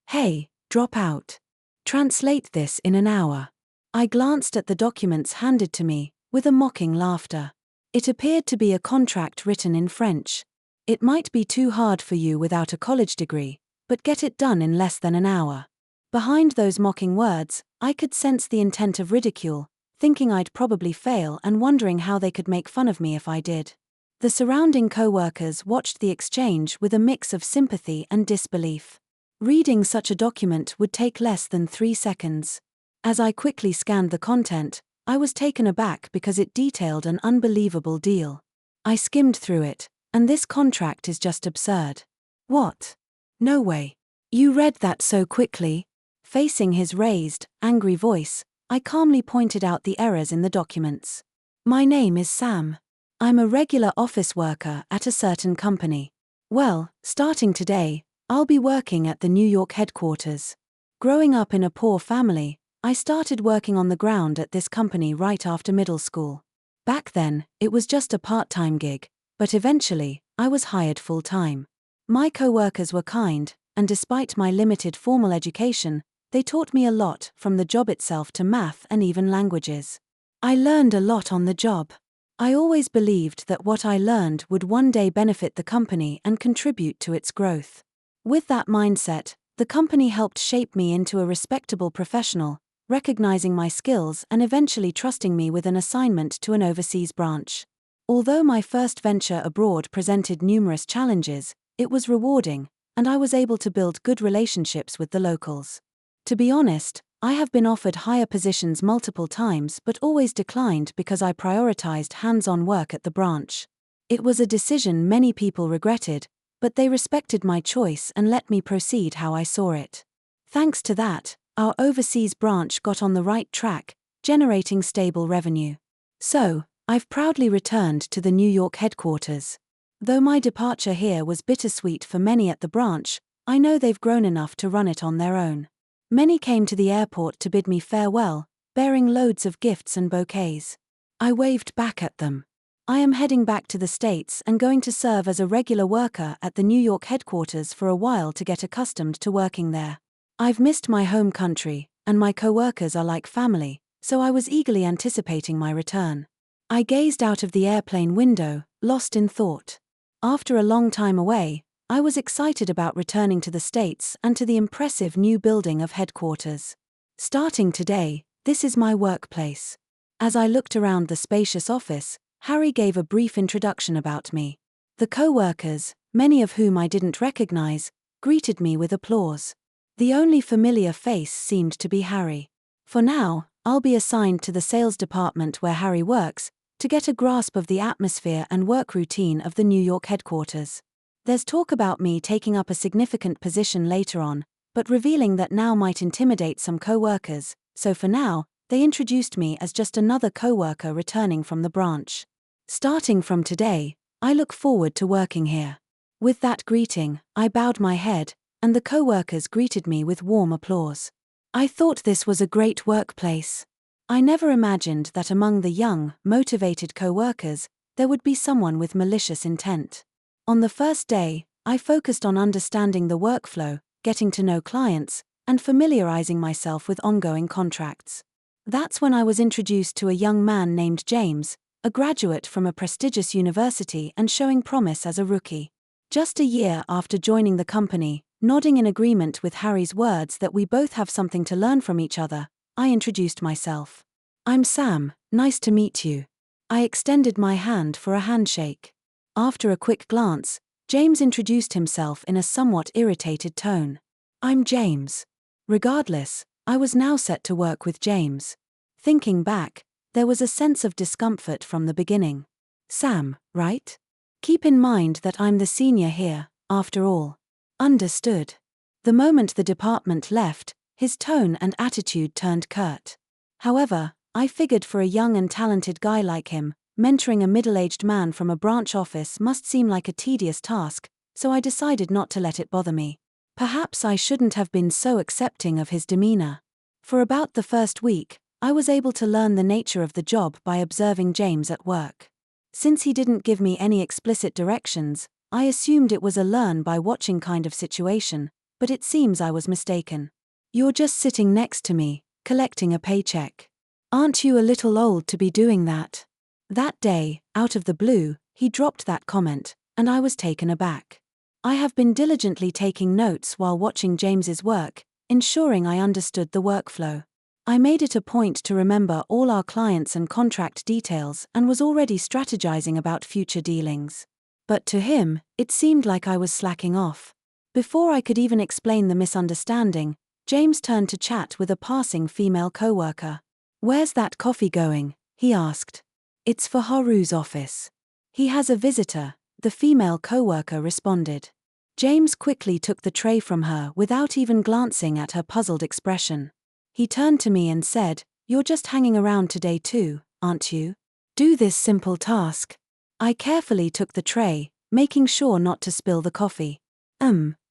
Hey, drop out. Translate this in an hour. I glanced at the documents handed to me, with a mocking laughter. It appeared to be a contract written in French. It might be too hard for you without a college degree, but get it done in less than an hour. Behind those mocking words, I could sense the intent of ridicule, thinking I'd probably fail and wondering how they could make fun of me if I did. The surrounding co-workers watched the exchange with a mix of sympathy and disbelief. Reading such a document would take less than 3 seconds. As I quickly scanned the content, I was taken aback because it detailed an unbelievable deal. I skimmed through it, and this contract is just absurd. What? No way. You read that so quickly? Facing his raised, angry voice, I calmly pointed out the errors in the documents. My name is Sam. I'm a regular office worker at a certain company. Well, starting today, I'll be working at the New York headquarters. Growing up in a poor family, I started working on the ground at this company right after middle school. Back then, it was just a part-time gig, but eventually, I was hired full-time. My co-workers were kind, and despite my limited formal education, they taught me a lot, from the job itself to math and even languages. I learned a lot on the job. I always believed that what I learned would one day benefit the company and contribute to its growth. With that mindset, the company helped shape me into a respectable professional, recognizing my skills and eventually trusting me with an assignment to an overseas branch. Although my first venture abroad presented numerous challenges, it was rewarding, and I was able to build good relationships with the locals. To be honest, I have been offered higher positions multiple times but always declined because I prioritized hands-on work at the branch. It was a decision many people regretted, but they respected my choice and let me proceed how I saw it. Thanks to that, our overseas branch got on the right track, generating stable revenue. So, I've proudly returned to the New York headquarters. Though my departure here was bittersweet for many at the branch, I know they've grown enough to run it on their own. Many came to the airport to bid me farewell, bearing loads of gifts and bouquets. I waved back at them. I am heading back to the States and going to serve as a regular worker at the New York headquarters for a while to get accustomed to working there. I've missed my home country, and my co-workers are like family, so I was eagerly anticipating my return. I gazed out of the airplane window, lost in thought. After a long time away, I was excited about returning to the States and to the impressive new building of headquarters. Starting today, this is my workplace. As I looked around the spacious office, Harry gave a brief introduction about me. The co-workers, many of whom I didn't recognize, greeted me with applause. The only familiar face seemed to be Harry. For now, I'll be assigned to the sales department where Harry works, to get a grasp of the atmosphere and work routine of the New York headquarters. There's talk about me taking up a significant position later on, but revealing that now might intimidate some co-workers, so for now, they introduced me as just another co-worker returning from the branch. Starting from today, I look forward to working here. With that greeting, I bowed my head, and the co-workers greeted me with warm applause. I thought this was a great workplace. I never imagined that among the young, motivated co-workers, there would be someone with malicious intent. On the first day, I focused on understanding the workflow, getting to know clients, and familiarizing myself with ongoing contracts. That's when I was introduced to a young man named James, a graduate from a prestigious university and showing promise as a rookie. Just a year after joining the company, nodding in agreement with Harry's words that we both have something to learn from each other, I introduced myself. I'm Sam, nice to meet you. I extended my hand for a handshake. After a quick glance, James introduced himself in a somewhat irritated tone. I'm James. Regardless, I was now set to work with James. Thinking back, there was a sense of discomfort from the beginning. Sam, right? Keep in mind that I'm the senior here, after all. Understood. The moment the department left, his tone and attitude turned curt. However, I figured for a young and talented guy like him, mentoring a middle-aged man from a branch office must seem like a tedious task, so I decided not to let it bother me. Perhaps I shouldn't have been so accepting of his demeanor. For about the first week, I was able to learn the nature of the job by observing James at work. Since he didn't give me any explicit directions, I assumed it was a learn by watching kind of situation, but it seems I was mistaken. You're just sitting next to me, collecting a paycheck. Aren't you a little old to be doing that? That day, out of the blue, he dropped that comment, and I was taken aback. I have been diligently taking notes while watching James's work, ensuring I understood the workflow. I made it a point to remember all our clients and contract details and was already strategizing about future dealings. But to him, it seemed like I was slacking off. Before I could even explain the misunderstanding, James turned to chat with a passing female coworker. "Where's that coffee going?" he asked. "It's for Haru's office. He has a visitor," the female coworker responded. James quickly took the tray from her without even glancing at her puzzled expression. He turned to me and said, "You're just hanging around today too, aren't you? Do this simple task." I carefully took the tray, making sure not to spill the coffee.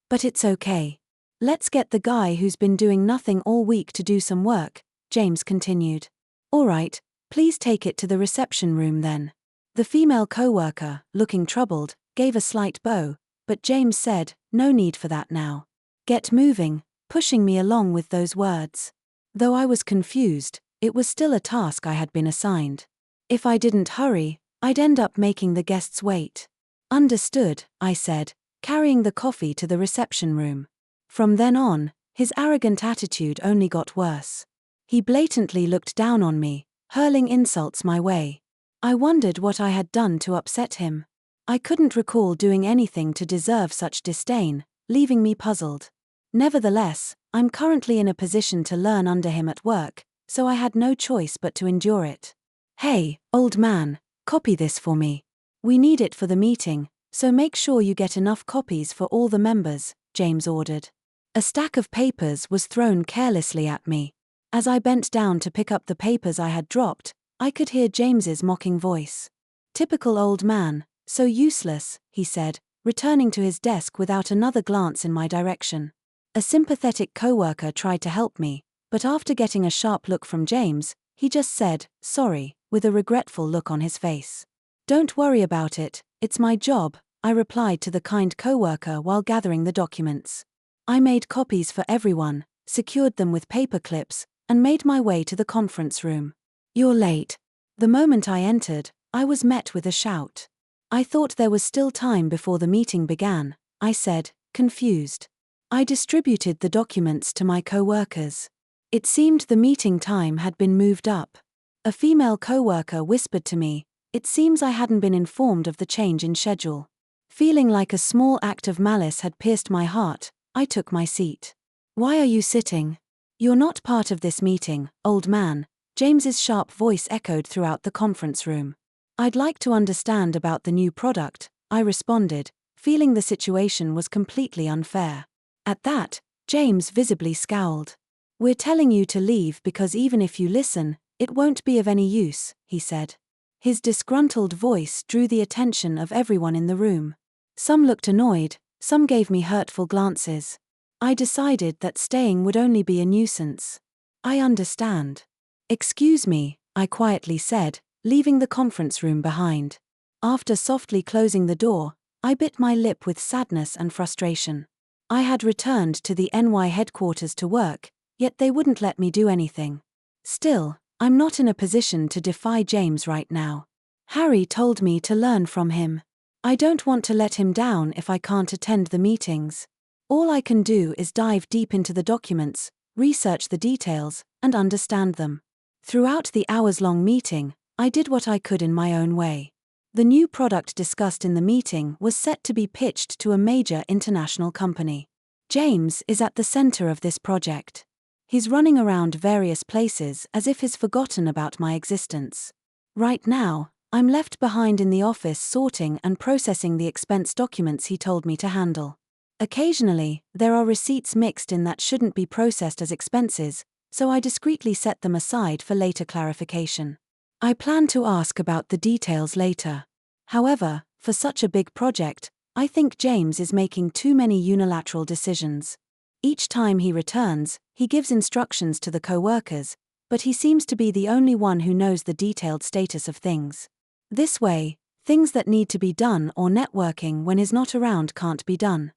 But it's okay. Let's get the guy who's been doing nothing all week to do some work," James continued. "All right, please take it to the reception room then." The female coworker, looking troubled, gave a slight bow, but James said, "No need for that now. Get moving," pushing me along with those words. Though I was confused, it was still a task I had been assigned. If I didn't hurry, I'd end up making the guests wait. "Understood," I said, carrying the coffee to the reception room. From then on, his arrogant attitude only got worse. He blatantly looked down on me, hurling insults my way. I wondered what I had done to upset him. I couldn't recall doing anything to deserve such disdain, leaving me puzzled. Nevertheless, I'm currently in a position to learn under him at work, so I had no choice but to endure it. "Hey, old man, copy this for me. We need it for the meeting, so make sure you get enough copies for all the members," James ordered. A stack of papers was thrown carelessly at me. As I bent down to pick up the papers I had dropped, I could hear James's mocking voice. "Typical old man, so useless," he said, returning to his desk without another glance in my direction. A sympathetic coworker tried to help me, but after getting a sharp look from James, he just said, "Sorry," with a regretful look on his face. "Don't worry about it, it's my job," I replied to the kind coworker while gathering the documents. I made copies for everyone, secured them with paper clips, and made my way to the conference room. "You're late." The moment I entered, I was met with a shout. "I thought there was still time before the meeting began," I said, confused. I distributed the documents to my co-workers. It seemed the meeting time had been moved up. A female co-worker whispered to me, "It seems I hadn't been informed of the change in schedule." Feeling like a small act of malice had pierced my heart, I took my seat. "Why are you sitting? You're not part of this meeting, old man," James's sharp voice echoed throughout the conference room. "I'd like to understand about the new product," I responded, feeling the situation was completely unfair. At that, James visibly scowled. "We're telling you to leave because even if you listen, it won't be of any use," he said. His disgruntled voice drew the attention of everyone in the room. Some looked annoyed, some gave me hurtful glances. I decided that staying would only be a nuisance. "I understand." "Excuse me," I quietly said, leaving the conference room behind. After softly closing the door, I bit my lip with sadness and frustration. I had returned to the NY headquarters to work, yet they wouldn't let me do anything. Still, I'm not in a position to defy James right now. Harry told me to learn from him. I don't want to let him down if I can't attend the meetings. All I can do is dive deep into the documents, research the details, and understand them. Throughout the hours-long meeting, I did what I could in my own way. The new product discussed in the meeting was set to be pitched to a major international company. James is at the center of this project. He's running around various places as if he's forgotten about my existence. Right now, I'm left behind in the office sorting and processing the expense documents he told me to handle. Occasionally, there are receipts mixed in that shouldn't be processed as expenses, so I discreetly set them aside for later clarification. I plan to ask about the details later. However, for such a big project, I think James is making too many unilateral decisions. Each time he returns, he gives instructions to the co-workers, but he seems to be the only one who knows the detailed status of things. This way, things that need to be done or networking when he's not around can't be done.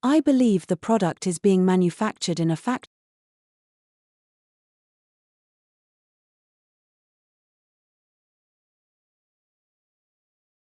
I believe the product is being manufactured in a factory